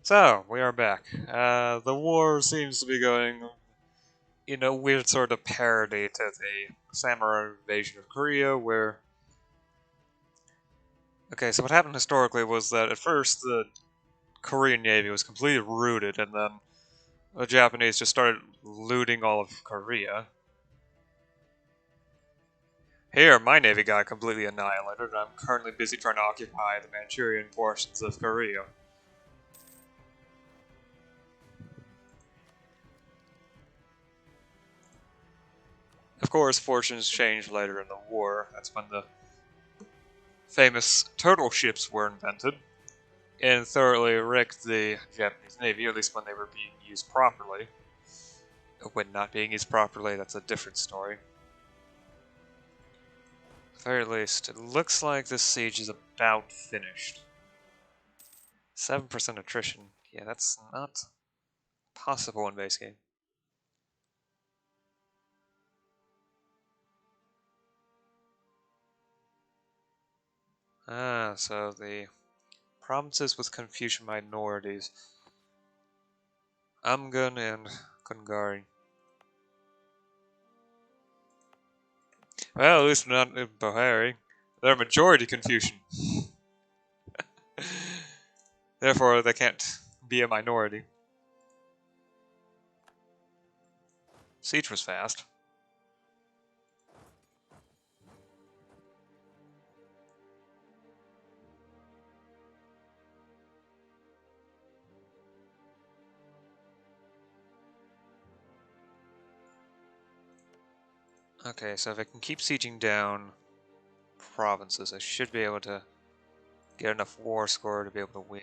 So, we are back. The war seems to be going in a weird sort of parody to the samurai invasion of Korea, where... Okay, so what happened historically was that at first the Korean Navy was completely routed, and then the Japanese just started looting all of Korea. Here, my Navy got completely annihilated, and I'm currently busy trying to occupy the Manchurian portions of Korea. Of course, fortunes changed later in the war. That's when the famous turtle ships were invented, and thoroughly wrecked the Japanese Navy, at least when they were being used properly. When not being used properly, that's a different story. At the very least, it looks like this siege is about finished. 7% attrition. Yeah, that's not possible in base game. So the provinces with Confucian minorities. Amgun and Kungari. Well, at least not in Bohari. They're majority Confucian. Therefore, they can't be a minority. Siege was fast. Okay, so if I can keep sieging down provinces, I should be able to get enough war score to be able to win.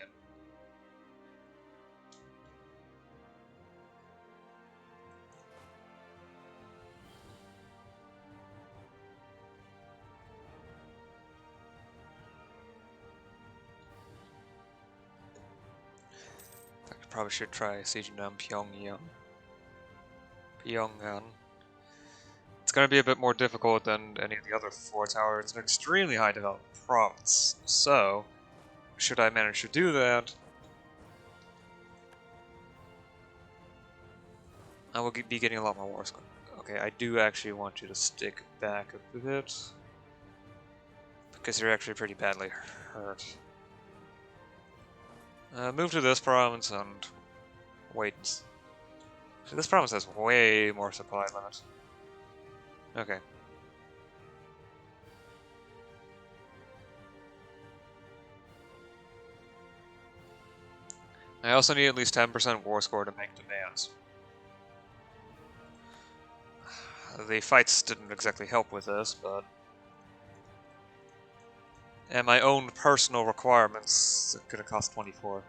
In fact, I probably should try sieging down Pyongyang. It's going to be a bit more difficult than any of the other forts, however, it's an extremely high developed province. So, should I manage to do that, I will be getting a lot more war score. Okay, I do actually want you to stick back a bit, because you're actually pretty badly hurt. Move to this province and wait. See, this province has way more supply limits. Okay. I also need at least 10% war score to make demands. The fights didn't exactly help with this, but... And my own personal requirements are gonna cost 24.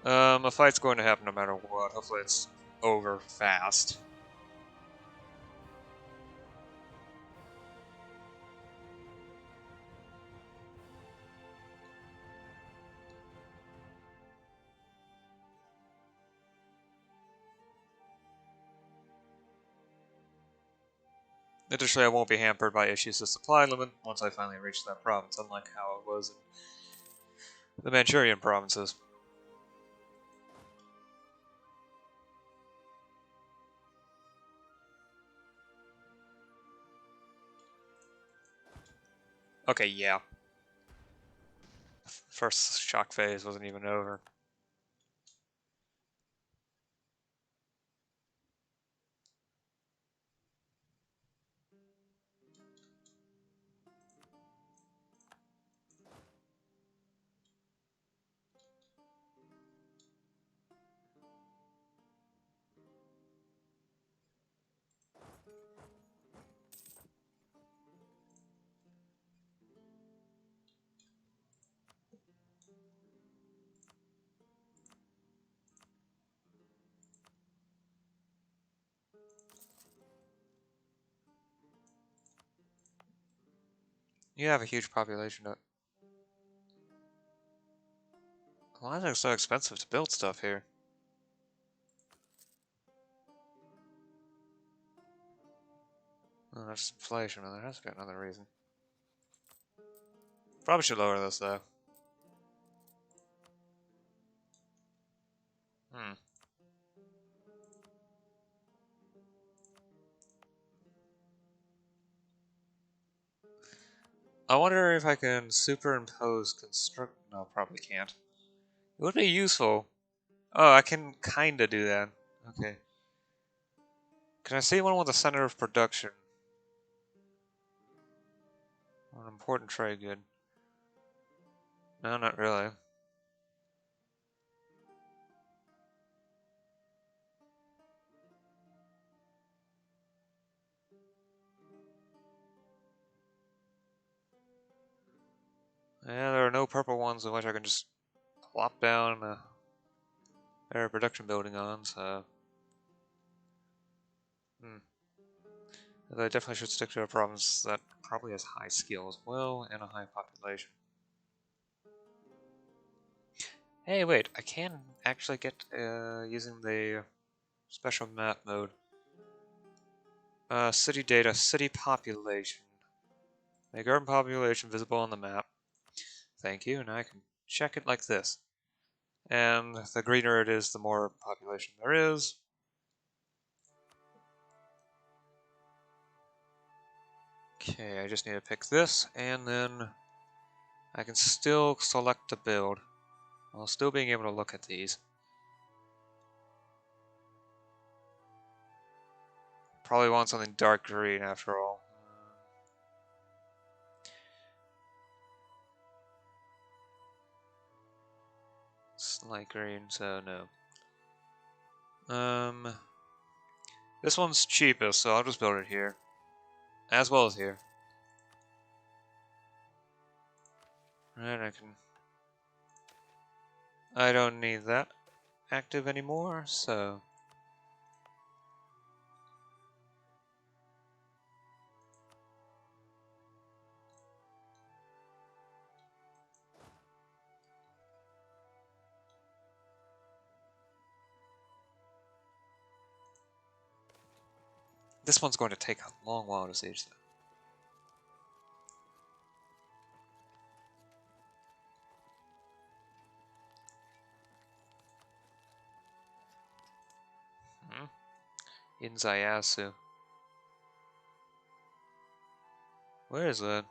A fight's going to happen no matter what. Hopefully it's over fast. Additionally, I won't be hampered by issues of supply limit once I finally reach that province, unlike how it was in the Manchurian provinces. Okay, yeah. First shock phase wasn't even over. You have a huge population. Why is it so expensive to build stuff here? Oh, there's inflation, and there has to be another reason. Probably should lower this, though. Hmm. I wonder if I can superimpose construct. No, probably can't. It would be useful. Oh, I can kinda do that. Okay. Can I see one with the center of production? An important trade good. No, not really. Yeah, there are no purple ones in which I can just plop down a production building on, so... Hmm. They definitely should stick to a province that probably has high skill as well, and a high population. Hey, wait, I can actually get, using the special map mode. City data, city population. Make urban population visible on the map. Thank you, and I can check it like this. And the greener it is, the more population there is. Okay, I just need to pick this, and then I can still select a build, while still being able to look at these. Probably want something dark green after all. Light green, so no. This one's cheapest, so I'll just build it here. As well as here. Right, I don't need that active anymore, so... This one's going to take a long while to siege, though. In Zayasu. Where is that?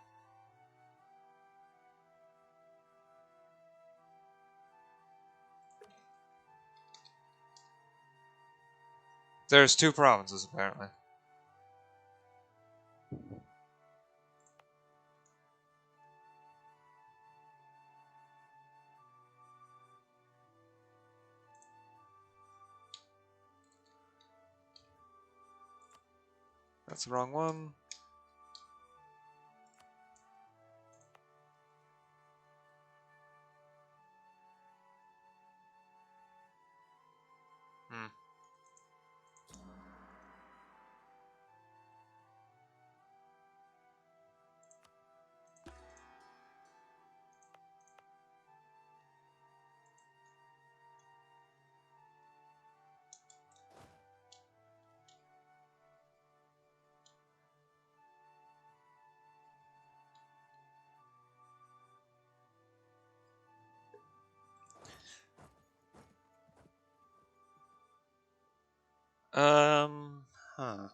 There's two provinces, apparently. That's the wrong one. Hmm. Huh.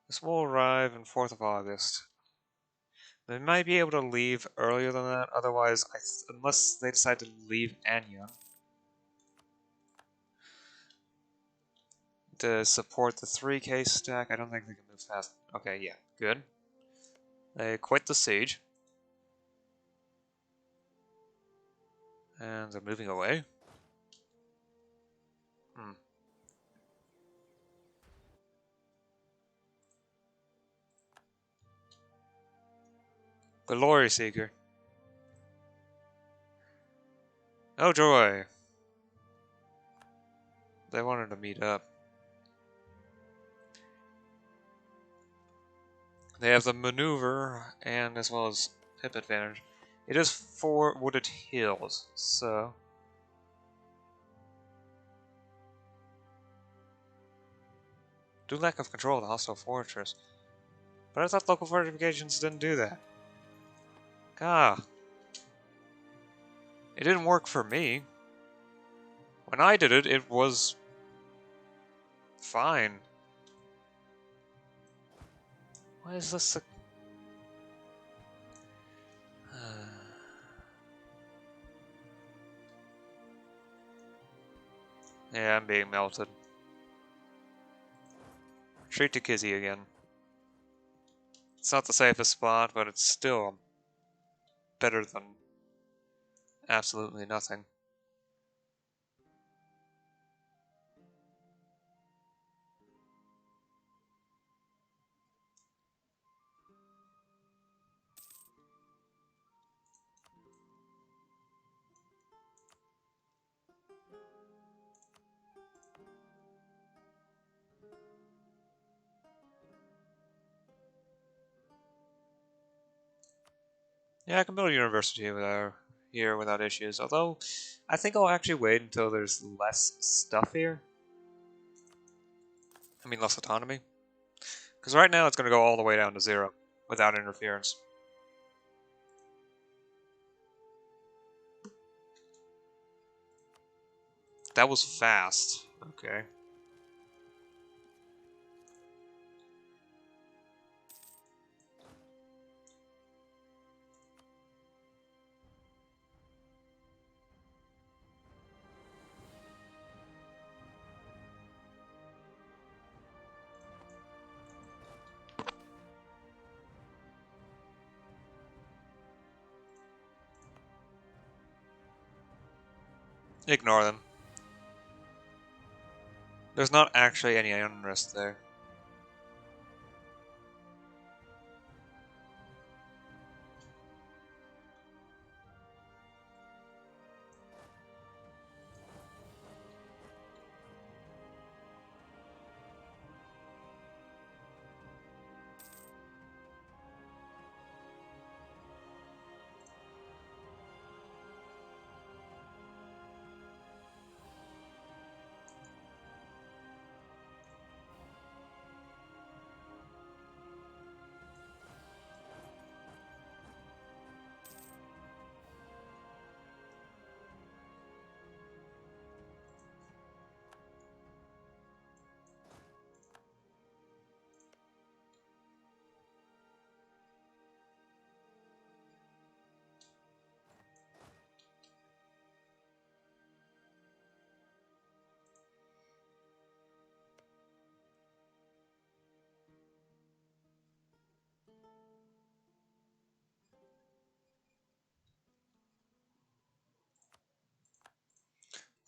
This will arrive on 4th of August. They might be able to leave earlier than that, otherwise, unless they decide to leave Anya to support the 3K stack, I don't think they can move fast. Okay, yeah, good. They quit the siege. And they're moving away. Hmm. Glory Seeker. Oh joy! They wanted to meet up. They have the maneuver and as well as hip advantage. It is 4 wooded hills, so... Do lack of control of the hostile fortress. But I thought local fortifications didn't do that. Ah. It didn't work for me. When I did it, it was fine. Why is this a... Yeah, I'm being melted. Retreat to Kizzy again. It's not the safest spot, but it's still better than absolutely nothing. Yeah, I can build a university here without issues, although I think I'll actually wait until there's less stuff here. I mean, less autonomy. Because right now it's going to go all the way down to 0 without interference. That was fast. Okay. Ignore them. There's not actually any unrest there.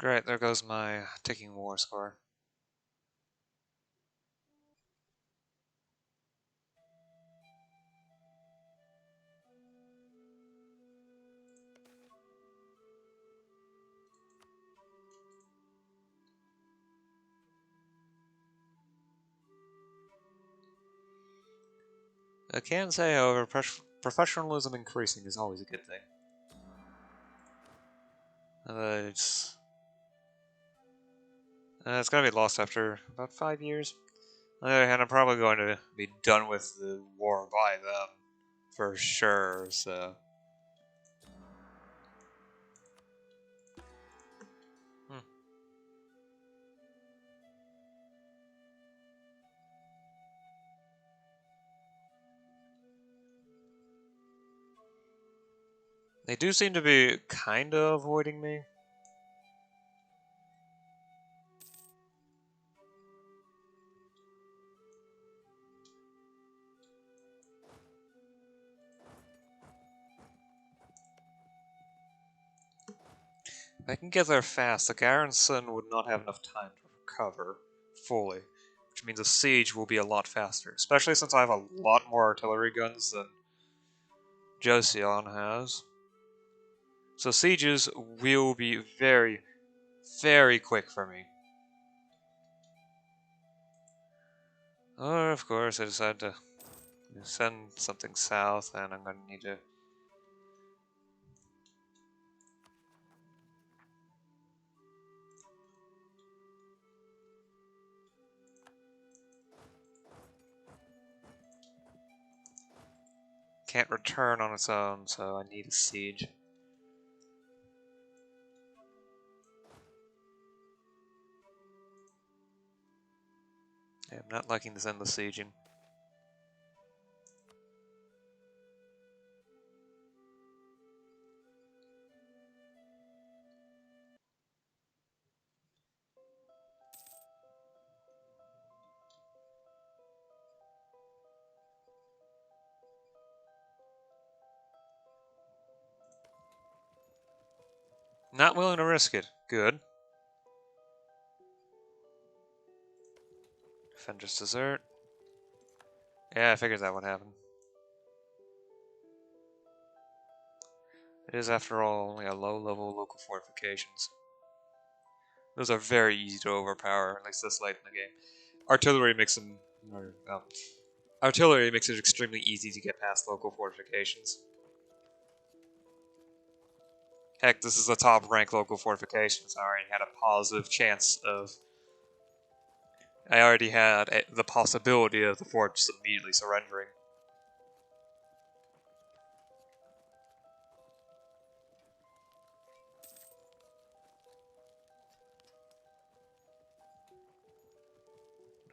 Great, there goes my ticking war score. I can say, however, professionalism increasing is always a good thing. It's going to be lost after about 5 years. On the other hand, I'm probably going to be done with the war by then, for sure, so... Hmm. They do seem to be kind of avoiding me. If I can get there fast, the garrison would not have enough time to recover fully, which means a siege will be a lot faster, especially since I have a lot more artillery guns than Joseon has. So sieges will be very, very quick for me. Or, of course, I decide to send something south, and I'm going to need to... Can't return on its own, so I need a siege. Yeah, I'm not liking this endless sieging. Not willing to risk it. Good. Defender's Dessert. Yeah, I figured that would happen. It is, after all, only a low-level local fortifications. Those are very easy to overpower, at least this late in the game. Artillery makes them... artillery makes it extremely easy to get past local fortifications. Heck, this is a top-rank local fortification, so I already had a positive chance of... I already had the possibility of the fort just immediately surrendering.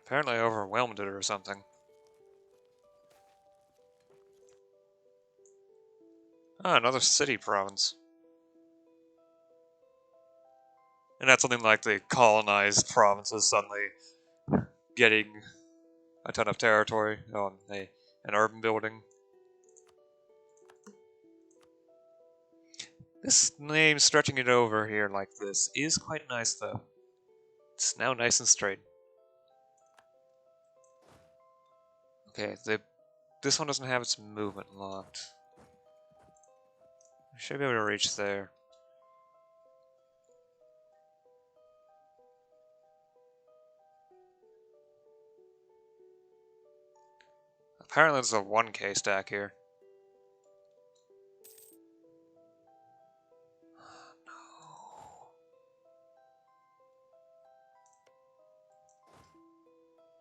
Apparently I overwhelmed it or something. Ah, another city province. And that's something like the colonized provinces suddenly getting a ton of territory on an urban building. This name stretching it over here like this is quite nice though. It's now nice and straight. Okay, this one doesn't have its movement locked. I should be able to reach there. Apparently there's a 1K stack here.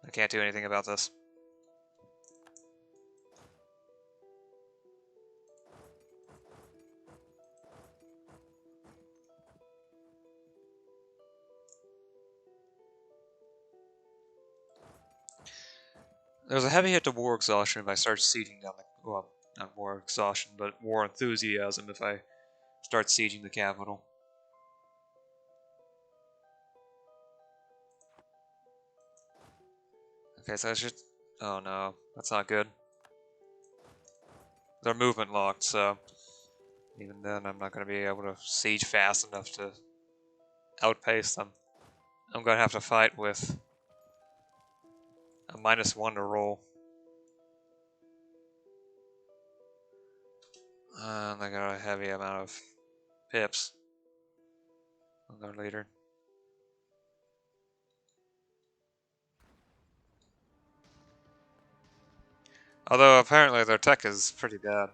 I can't do anything about this. There's a heavy hit to war exhaustion if I start sieging down the... Well, not war exhaustion, but war enthusiasm if I start sieging the capital. Okay, so I should... Oh no, that's not good. They're movement locked, so... Even then, I'm not going to be able to siege fast enough to outpace them. I'm going to have to fight with a -1 to roll. And they got a heavy amount of pips on their leader. Although apparently their tech is pretty bad.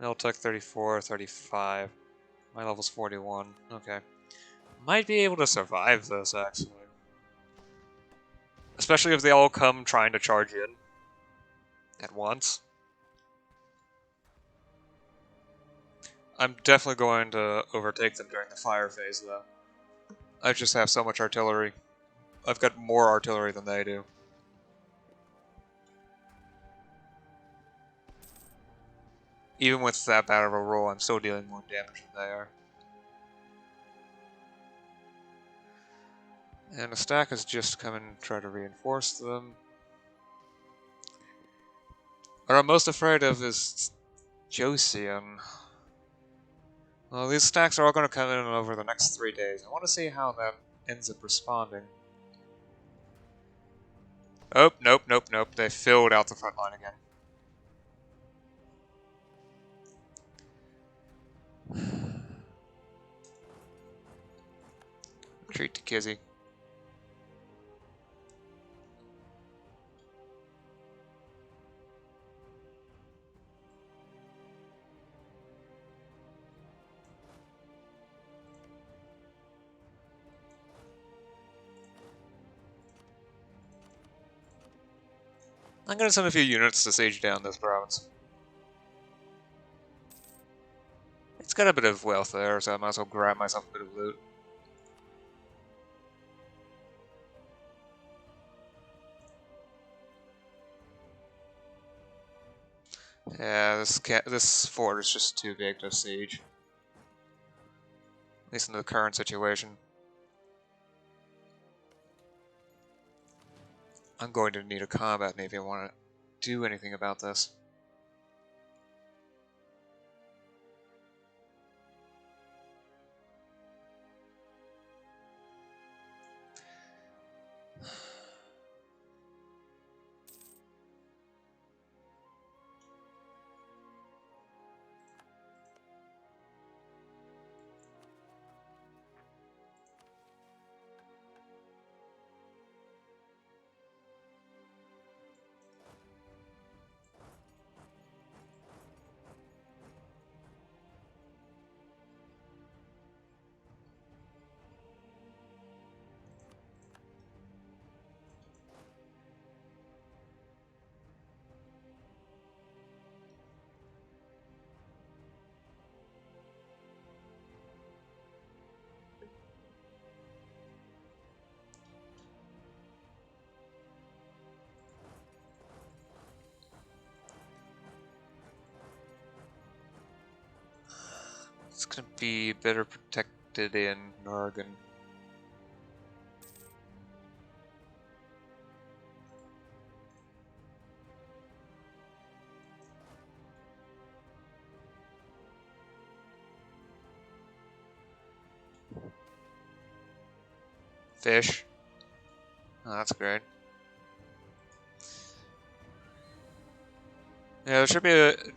They'll tech 34, 35. My level's 41. Okay. Might be able to survive this, actually. Especially if they all come trying to charge in at once. I'm definitely going to overtake them during the fire phase, though. I just have so much artillery. I've got more artillery than they do. Even with that bad of a roll, I'm still dealing more damage than they are. And the stack has just come and tried to reinforce them. What I'm most afraid of is Josian. Well, these stacks are all going to come in over the next 3 days. I want to see how that ends up responding. Oh, nope, nope, nope. They filled out the front line again. Retreat to Kizzy. I'm going to send a few units to siege down this province. It's got a bit of wealth there, so I might as well grab myself a bit of loot. Yeah, this fort is just too big to siege. At least in the current situation. I'm going to need a combat navy if I want to do anything about this. It's gonna be better protected in Oregon. Fish. Oh, that's great. Yeah,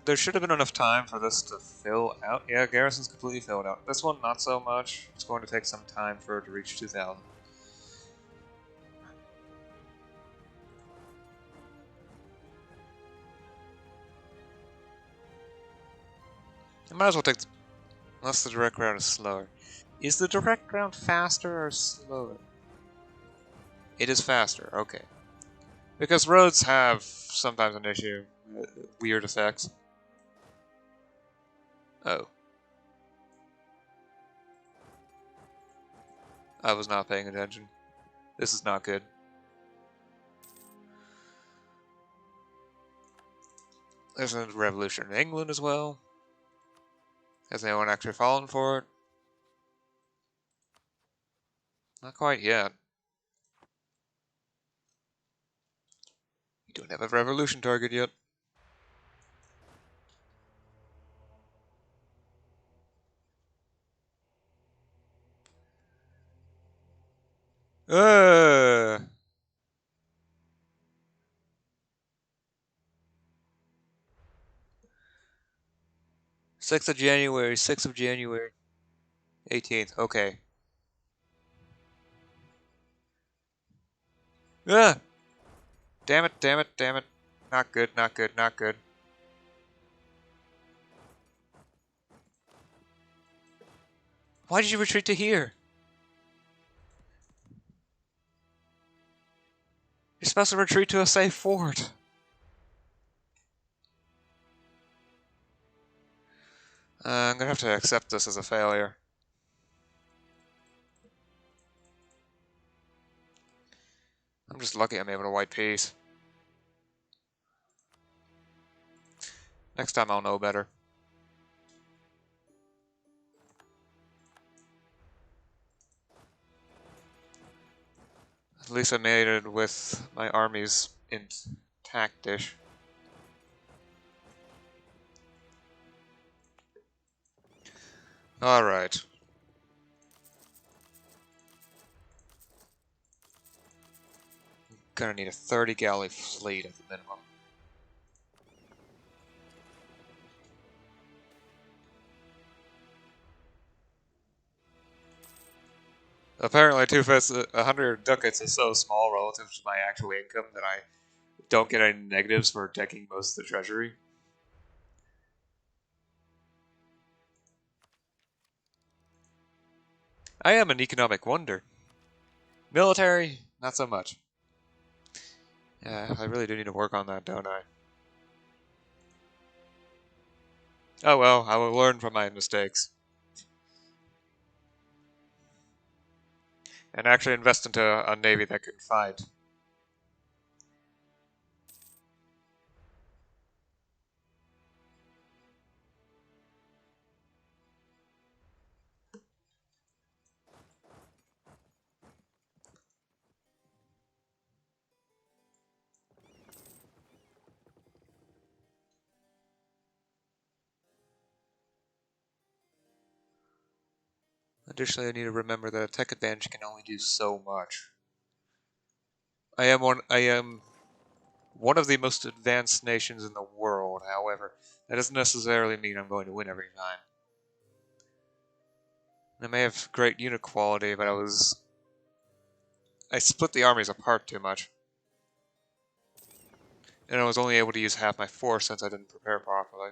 there should have been enough time for this to fill out. Yeah, garrison's completely filled out. This one, not so much. It's going to take some time for it to reach 2,000. I might as well take the, unless the direct route is slower. Is the direct route faster or slower? It is faster, okay. Because roads have sometimes an issue. Weird effects. Oh. I was not paying attention. This is not good. There's a revolution in England as well. Has anyone actually fallen for it? Not quite yet. We don't have a revolution target yet. Uh 6th of January, 6th of January. 18th, okay. Ah! Damn it, damn it, damn it. Not good, not good, not good. Why did you retreat to here? You're supposed to retreat to a safe fort. I'm gonna have to accept this as a failure. I'm just lucky I'm able to white peace. Next time I'll know better. At least I made it with my armies intact-ish. Alright. Gonna need a 30 galley fleet at the minimum. Apparently 100 ducats is so small relative to my actual income that I don't get any negatives for decking most of the treasury. I am an economic wonder. Military, not so much. Yeah, I really do need to work on that, don't I? Oh well, I will learn from my mistakes. And actually invest into a navy that can fight. Additionally, I need to remember that a tech advantage can only do so much. I am one of the most advanced nations in the world, however, that doesn't necessarily mean I'm going to win every time. I may have great unit quality, but I split the armies apart too much. And I was only able to use half my force since I didn't prepare properly.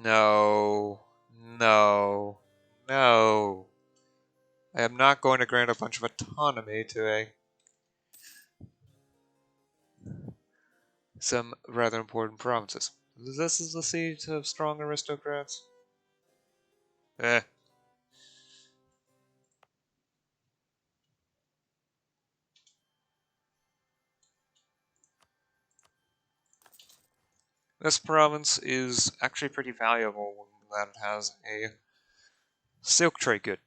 No. No. No. I am not going to grant a bunch of autonomy to some rather important provinces. This is the seat of strong aristocrats? Eh. This province is actually pretty valuable in that it has a silk trade good.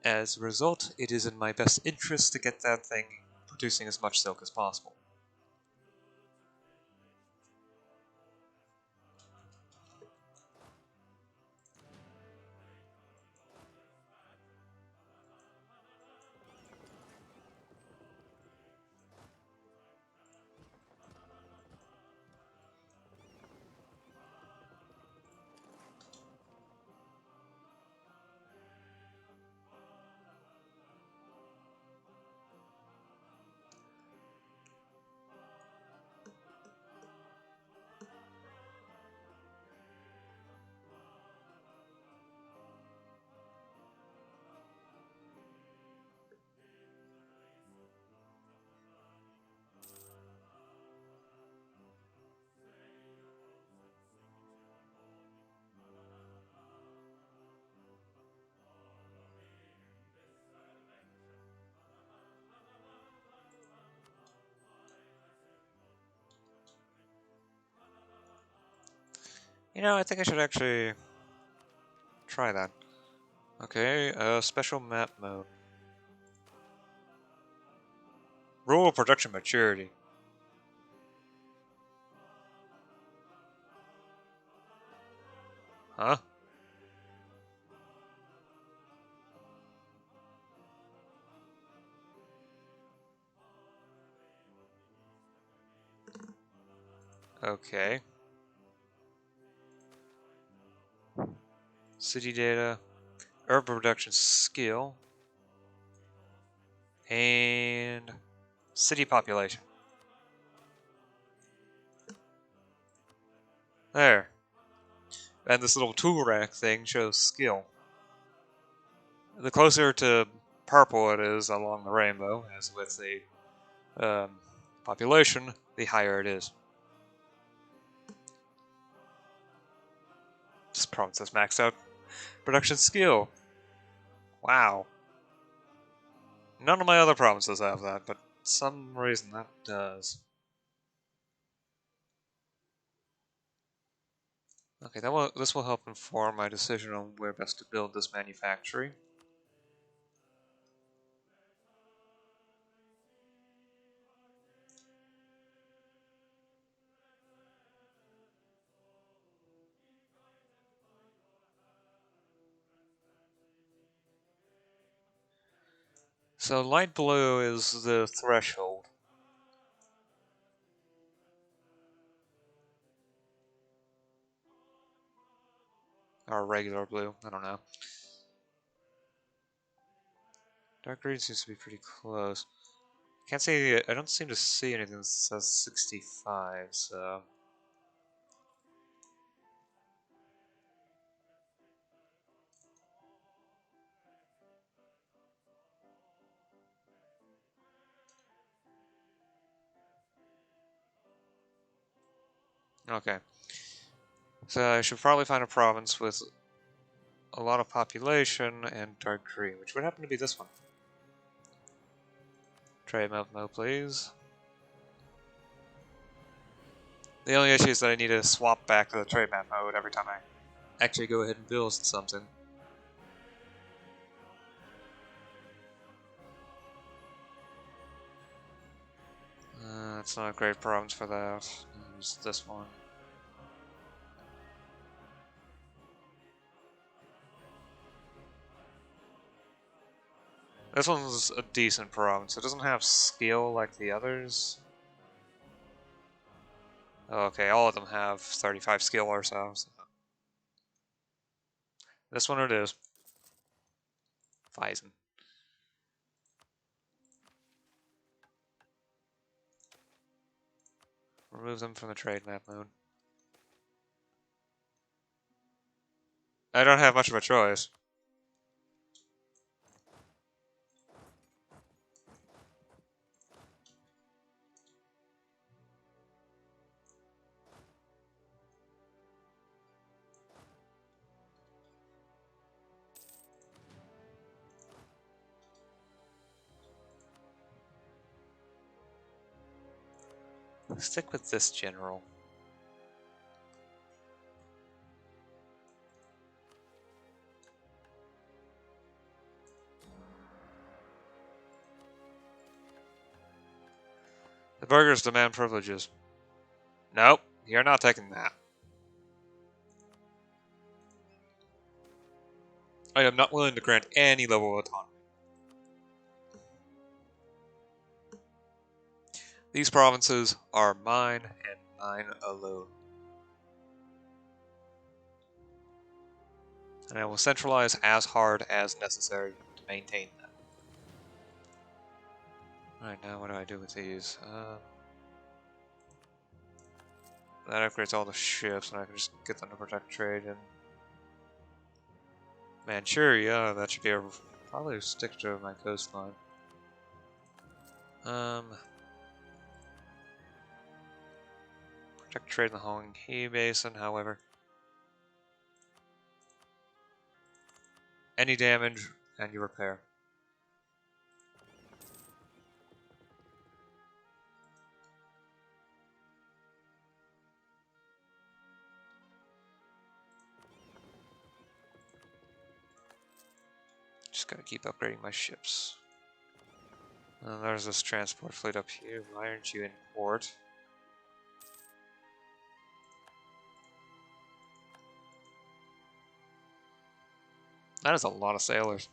As a result, it is in my best interest to get that thing producing as much silk as possible. You know, I think I should actually try that. Okay, special map mode. Rural production maturity. Huh? Okay. City data. Urban production skill. And city population. There. And this little tool rack thing shows skill. The closer to purple it is along the rainbow, as with the population, the higher it is. This province has maxed out production skill. Wow. None of my other provinces have that, but for some reason that does. Okay, this will help inform my decision on where best to build this manufactory. So light blue is the threshold. Or regular blue, I don't know. Dark green seems to be pretty close. Can't see. I don't seem to see anything that says 65. So. Okay. So I should probably find a province with a lot of population and dark green, which would happen to be this one. Trade map mode, please. The only issue is that I need to swap back to the trade map mode every time I actually go ahead and build something. It's not a great province for that. Use this one. This one's a decent province. It doesn't have skill like the others. Okay, all of them have 35 skill or so. This one it is. Weizen. Remove them from the trade map mode. I don't have much of a choice. Stick with this general. The burghers demand privileges. Nope, you're not taking that. I am not willing to grant any level of autonomy. These provinces are mine and mine alone. And I will centralize as hard as necessary to maintain them. Alright, now what do I do with these? That upgrades all the ships, and I can just get them to protect trade in Manchuria. That should be able to probably stick to my coastline. Protect trade in the Honghe Basin, however. Any damage, and you repair. Just gotta keep upgrading my ships. And there's this transport fleet up here. Why aren't you in port? That is a lot of sailors.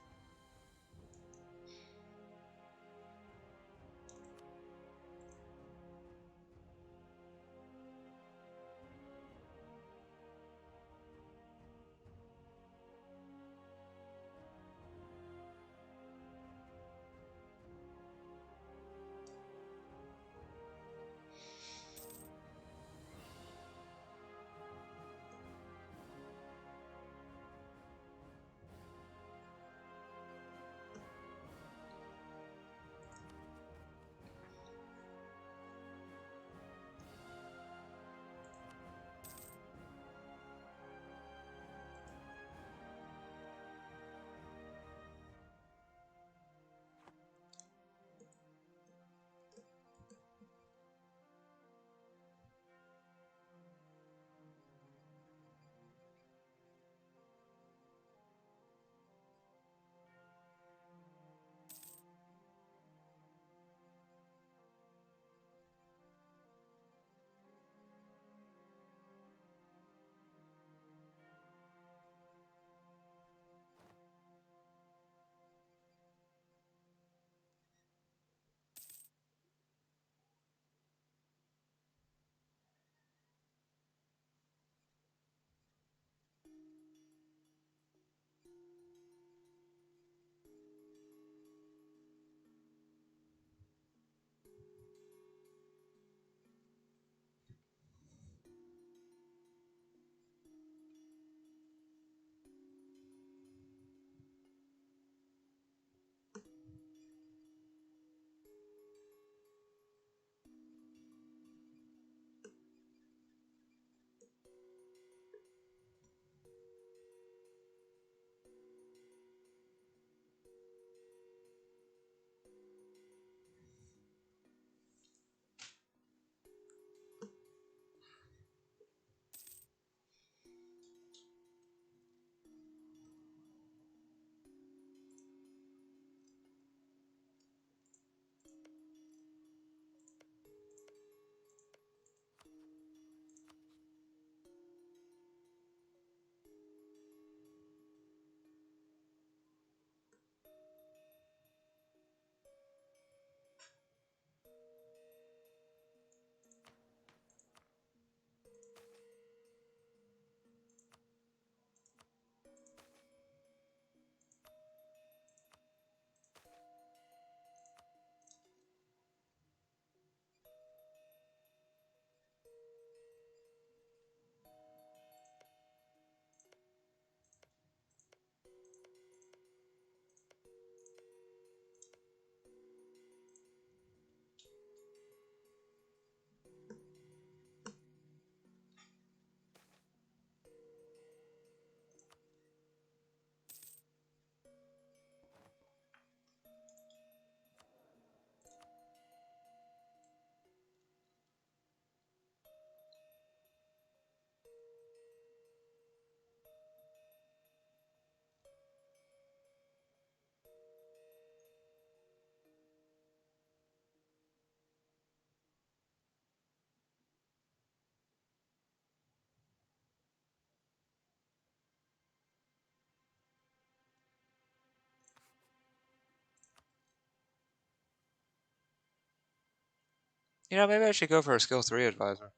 You know, maybe I should go for a skill 3 advisor.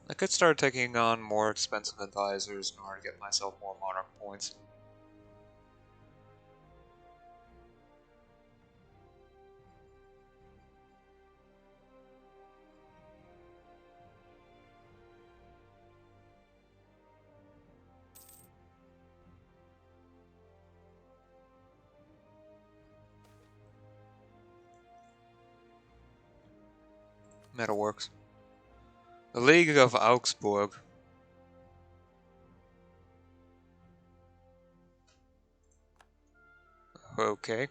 I could start taking on more expensive advisors in order to get myself more monarch points. Metalworks. The League of Augsburg. Okay.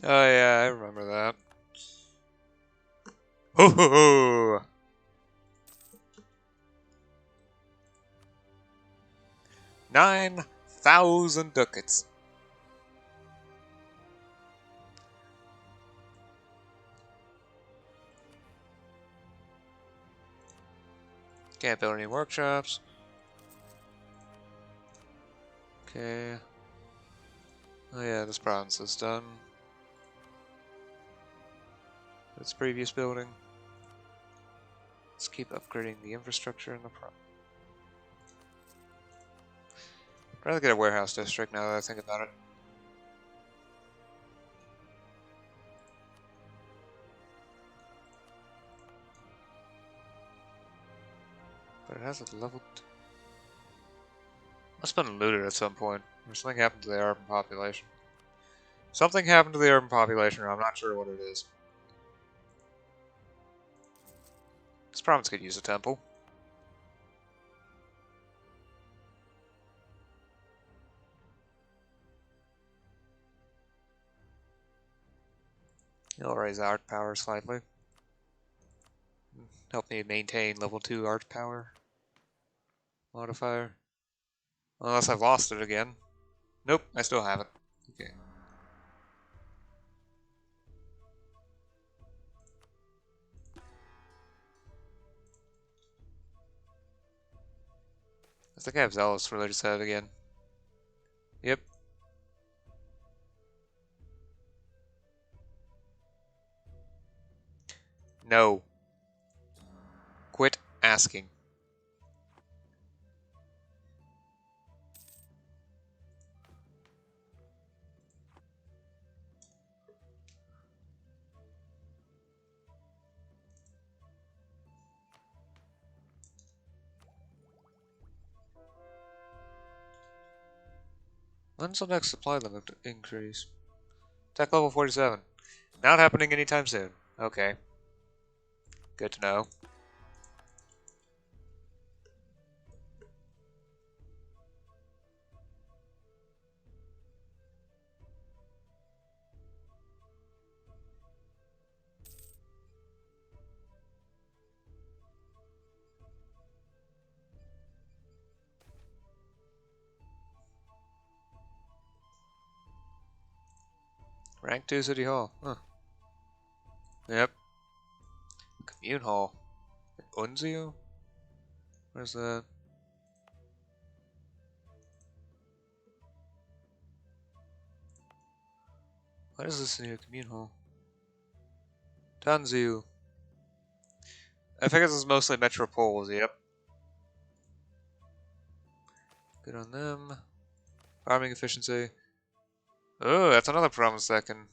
Oh yeah, I remember that. Ho ho ho! 9,000 ducats. Can't build any workshops. Okay. Oh yeah, this province is done. Its previous building. Let's keep upgrading the infrastructure in the province. I'd rather get a warehouse district now that I think about it. But it has a level 2. Must have been looted at some point. Or something happened to the urban population. Something happened to the urban population, and I'm not sure what it is. This province could use a temple. It'll raise art power slightly. Help me maintain level 2 art power modifier. Unless I've lost it again. Nope, I still have it. Okay. I think I have Zealous related to that again. Yep. No. Quit asking. When's the next supply limit increase? Tech level 47. Not happening anytime soon. Okay. Good to know. Rank 2 City Hall. Huh. Yep. Commune Hall. Unzio? Where's that? What is this new commune hall? Tanzu. I think this is mostly metropoles, yep. Good on them. Farming efficiency. Oh, that's another province that can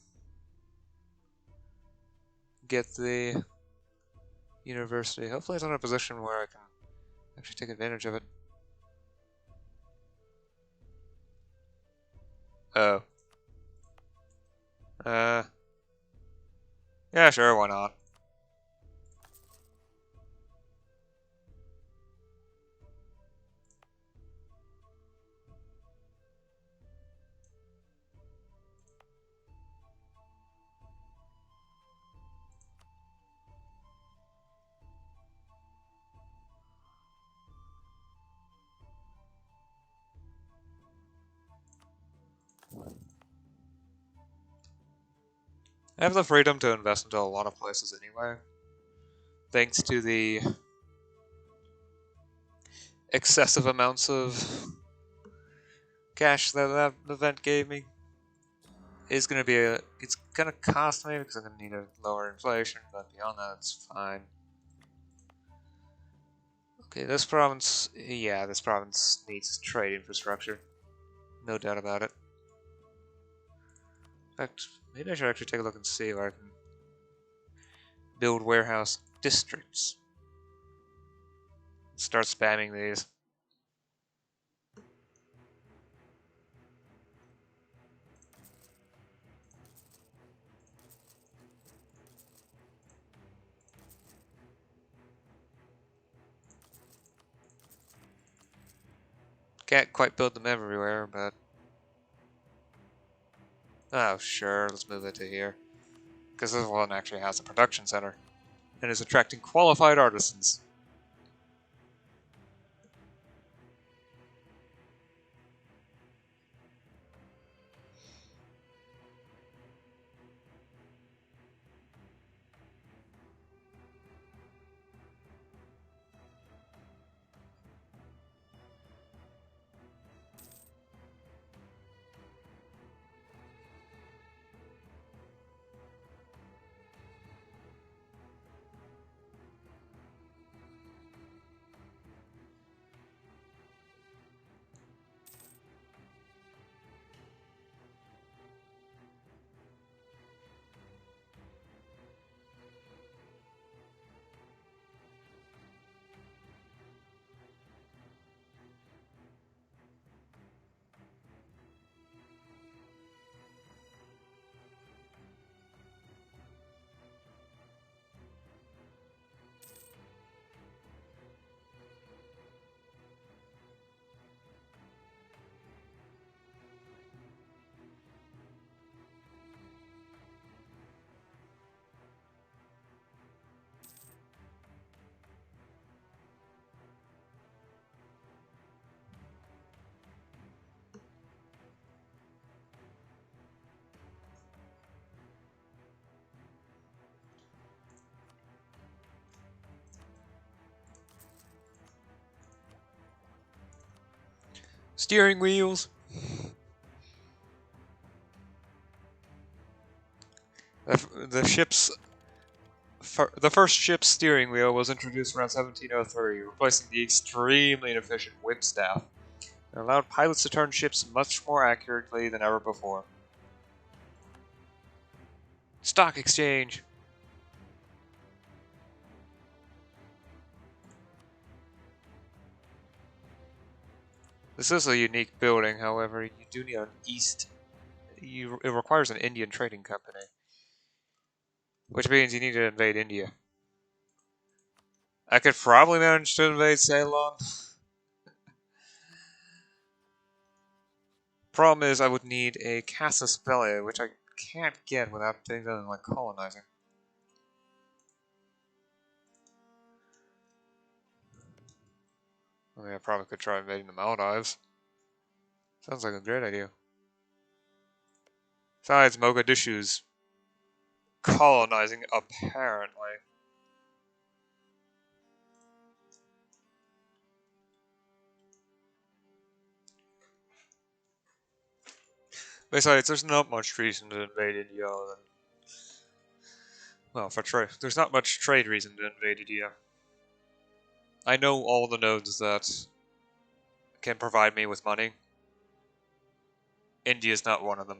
get the university. Hopefully it's in a position where I can actually take advantage of it. Oh. Yeah, sure, why not? I have the freedom to invest into a lot of places anyway. Thanks to the excessive amounts of cash that that event gave me. It's gonna cost me because I'm gonna need to lower inflation, but beyond that, it's fine. Okay, this province, yeah, this province needs trade infrastructure. No doubt about it. In fact, maybe I should actually take a look and see where I can build warehouse districts. Start spamming these. Can't quite build them everywhere, but... Oh, sure, let's move it to here. Because this one actually has a production center. And is attracting qualified artisans. Steering wheels. The first ship's steering wheel was introduced around 1703, replacing the extremely inefficient whip staff, and allowed pilots to turn ships much more accurately than ever before. Stock exchange. This is a unique building, however, you do need an east. It requires an Indian trading company, which means you need to invade India. I could probably manage to invade Ceylon. Problem is, I would need a casus belli, which I can't get without doing something like colonizing. I mean, I probably could try invading the Maldives. Sounds like a great idea. Besides, Mogadishu's colonizing, apparently. Besides, there's not much reason to invade India other than, well, for trade. There's not much trade reason to invade India. I know all the nodes that can provide me with money. India's not one of them.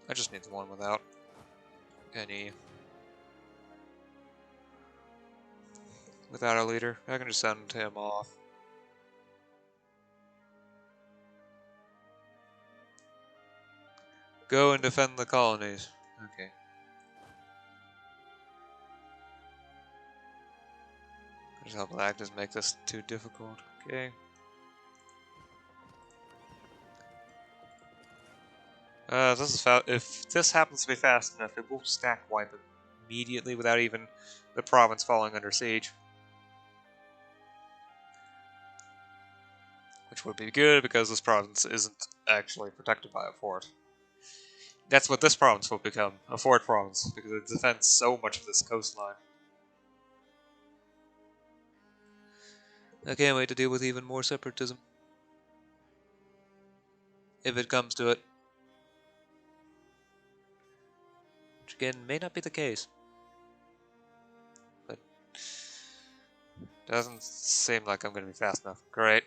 I just need the one without any... without a leader. I can just send him off. Go and defend the colonies. Okay. Just hope that doesn't make this too difficult. Okay. This is if this happens to be fast enough, it will stack wipe immediately without even the province falling under siege. Which would be good because this province isn't actually protected by a fort. That's what this province will become, a fort province, because it defends so much of this coastline. I can't wait to deal with even more separatism. If it comes to it. Which again, may not be the case. But doesn't seem like I'm going to be fast enough. Great.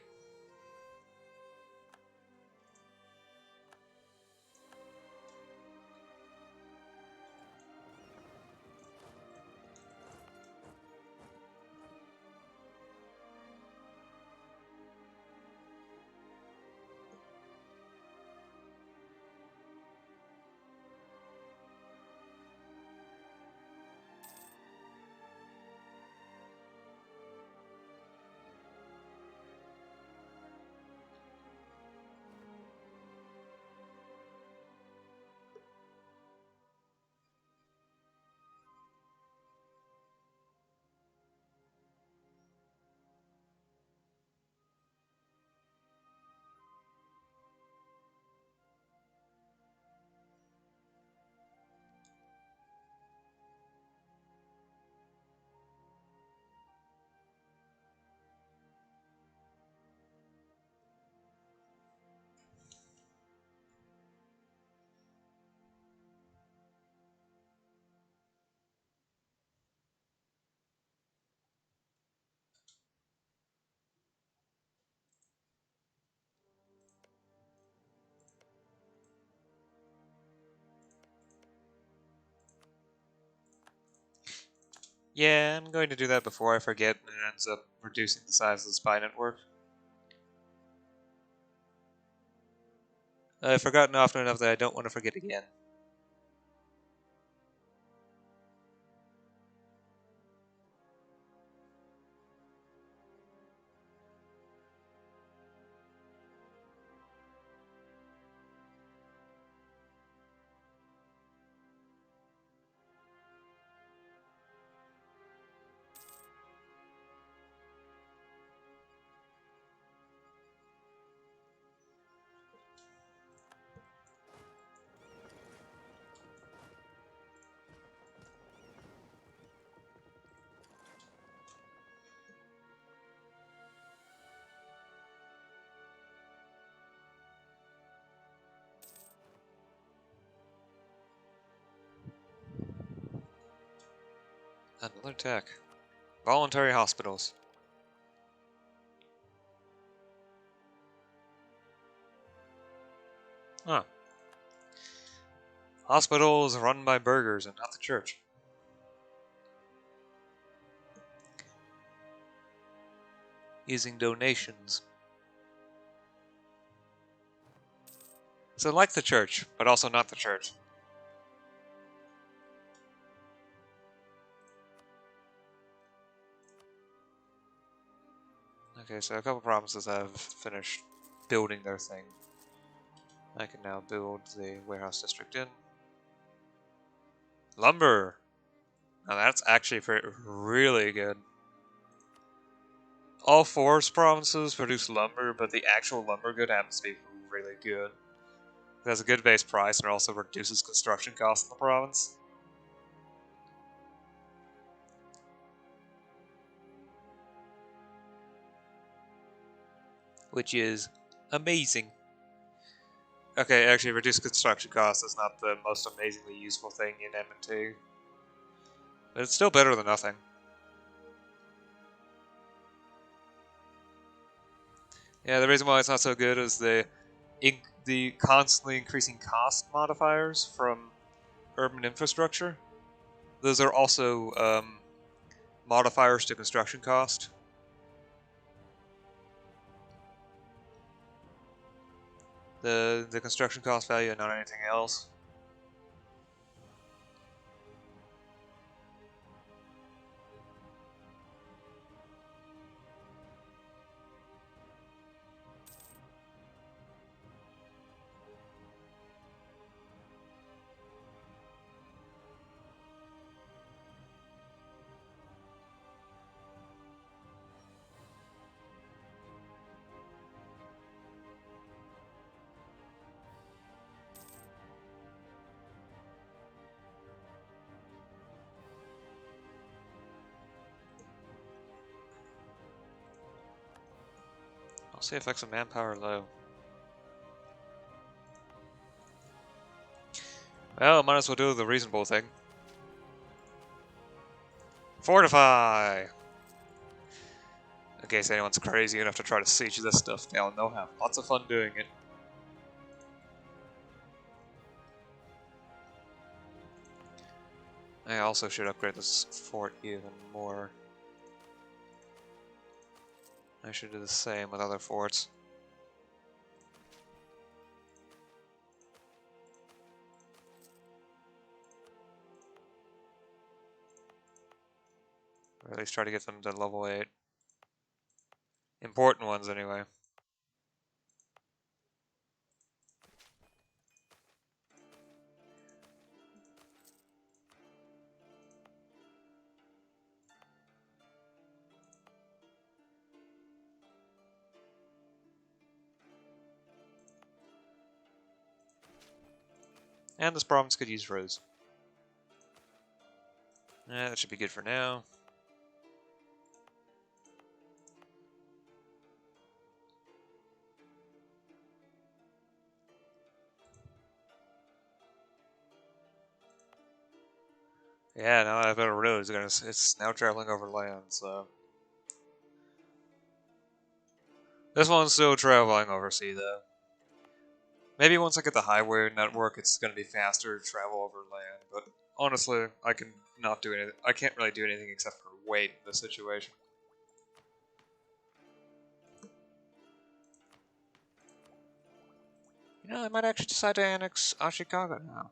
Yeah, I'm going to do that before I forget and it ends up reducing the size of the spy network. I've forgotten often enough that I don't want to forget again. Another tech. Voluntary hospitals. Huh. Hospitals run by burgers and not the church. using donations. So like the church, but also not the church. Okay, so a couple provinces have finished building their thing. I can now build the warehouse district in. Lumber! Now that's actually really good. All four provinces produce lumber, but the actual lumber good happens to be really good. It has a good base price and it also reduces construction costs in the province. Which is amazing. Okay, actually, reduced construction costs is not the most amazingly useful thing in M&T. But it's still better than nothing. Yeah, the reason why it's not so good is the constantly increasing cost modifiers from urban infrastructure. Those are also modifiers to construction cost. The construction cost value and not anything else. I'll see effects of manpower low. Well, might as well do the reasonable thing. Fortify! In case anyone's crazy enough to try to siege this stuff down, they'll have lots of fun doing it. I also should upgrade this fort even more. I should do the same with other forts. Or at least try to get them to level 8. Important ones, anyway. And this province could use roads. Yeah, that should be good for now. Yeah, now I have better roads. It's now traveling over land, so. This one's still traveling over sea, though. Maybe once I get the highway network, it's going to be faster to travel over land, but honestly, I can not do anything. I can't really do anything except for wait in this situation. You know, I might actually decide to annex Ashikaga now.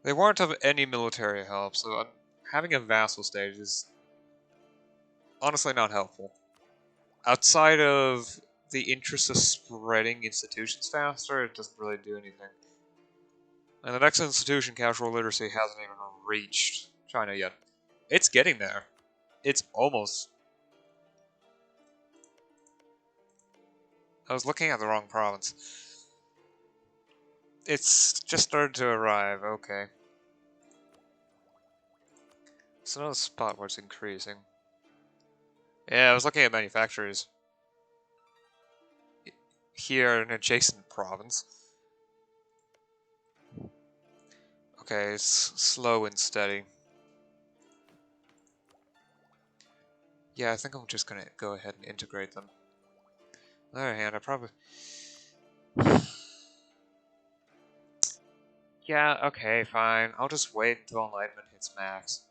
They weren't of any military help, so having a vassal stage is honestly not helpful. Outside of the interest of spreading institutions faster, it doesn't really do anything. And the next institution, casual literacy, hasn't even reached China yet. It's getting there. It's almost. I was looking at the wrong province. It's just started to arrive, okay. It's another spot where it's increasing. Yeah, I was looking at manufacturers. Here, an adjacent province. Okay, it's slow and steady. Yeah, I think I'm just gonna go ahead and integrate them. On the other hand, I probably... Yeah, okay, fine. I'll just wait until Enlightenment hits max.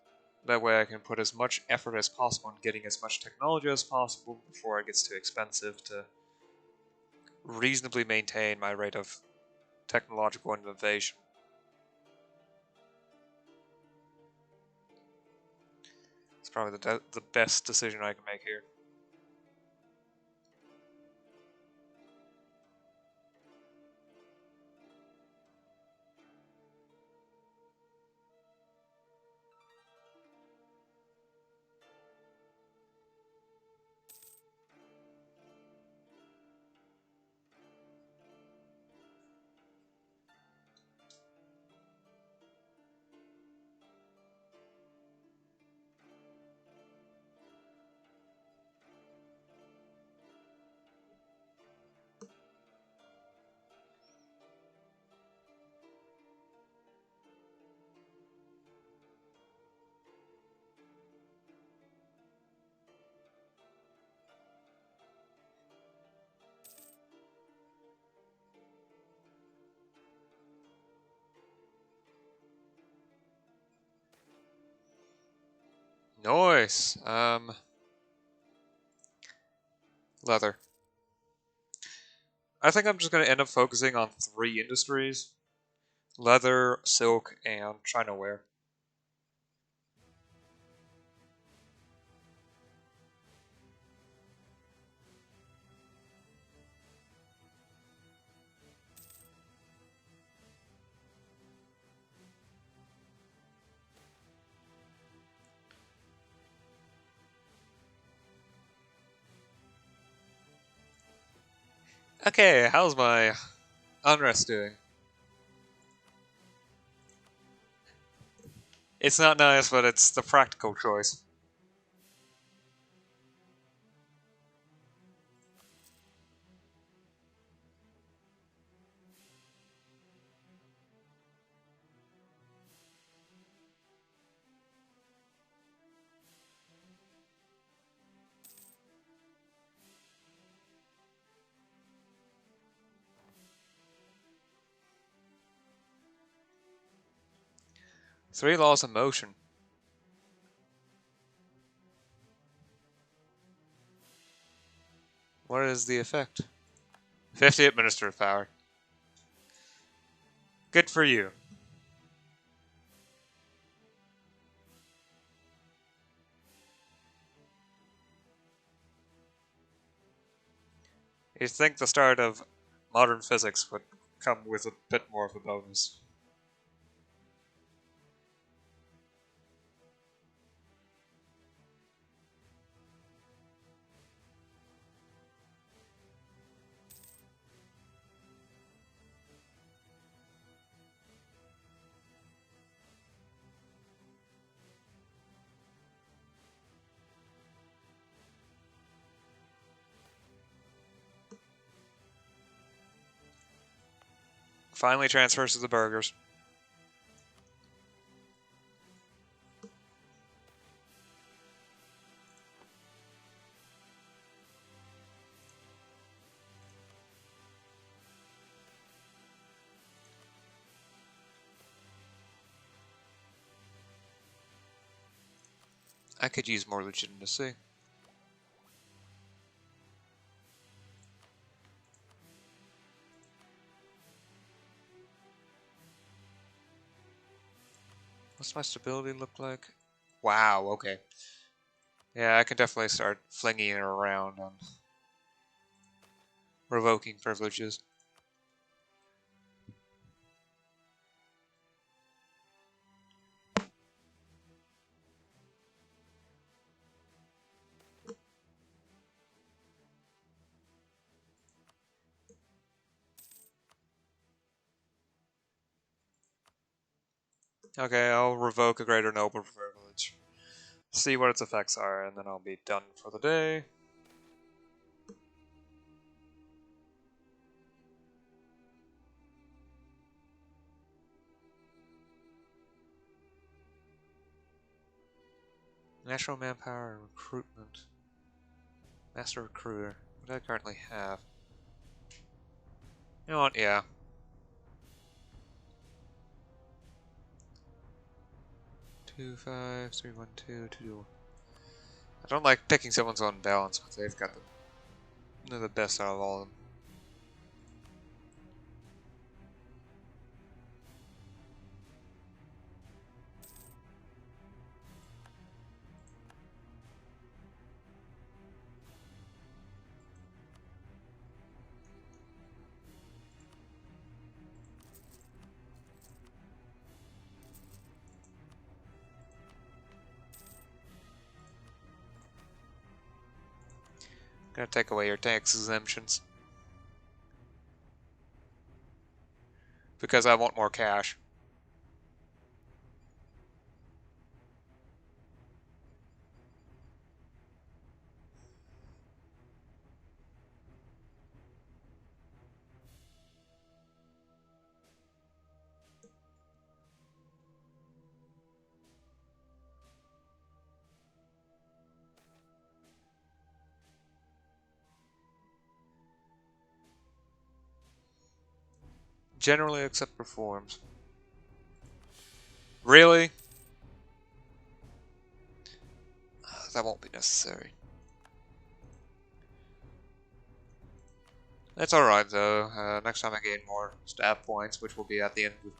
That way I can put as much effort as possible in getting as much technology as possible before it gets too expensive to reasonably maintain my rate of technological innovation. It's probably the best decision I can make here. Nice. Leather. I think I'm just going to end up focusing on 3 industries: leather, silk, and Chinaware. Okay, how's my unrest doing? It's not nice, but it's the practical choice. Three laws of motion. What is the effect? 50 administrative power. Good for you. You'd think the start of modern physics would come with a bit more of a bonus. Finally transfers to the burgers. I could use more legitimacy. What's my stability look like? Wow, okay. Yeah, I can definitely start flinging it around on revoking privileges. Okay, I'll revoke a greater noble privilege. See what its effects are, and then I'll be done for the day. National manpower and recruitment. Master recruiter. What do I currently have? You know what? Yeah. 2, 5, 3, 1, 2, 2. I don't like picking someone's on balance, but they've got they're the best out of all of them. Gonna take away your tax exemptions. Because I want more cash. Generally accept reforms. Really? That won't be necessary. That's alright though. Next time I gain more staff points, which will be at the end of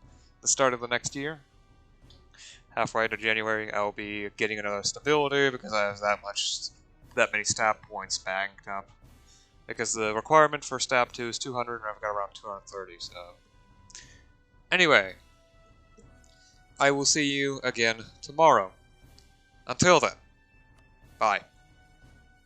the start of the next year. Halfway to January, I'll be getting another stability because I have that many staff points banked up. Because the requirement for Stab 2 is 200, and I've got around 230, so... Anyway, I will see you again tomorrow. Until then, bye.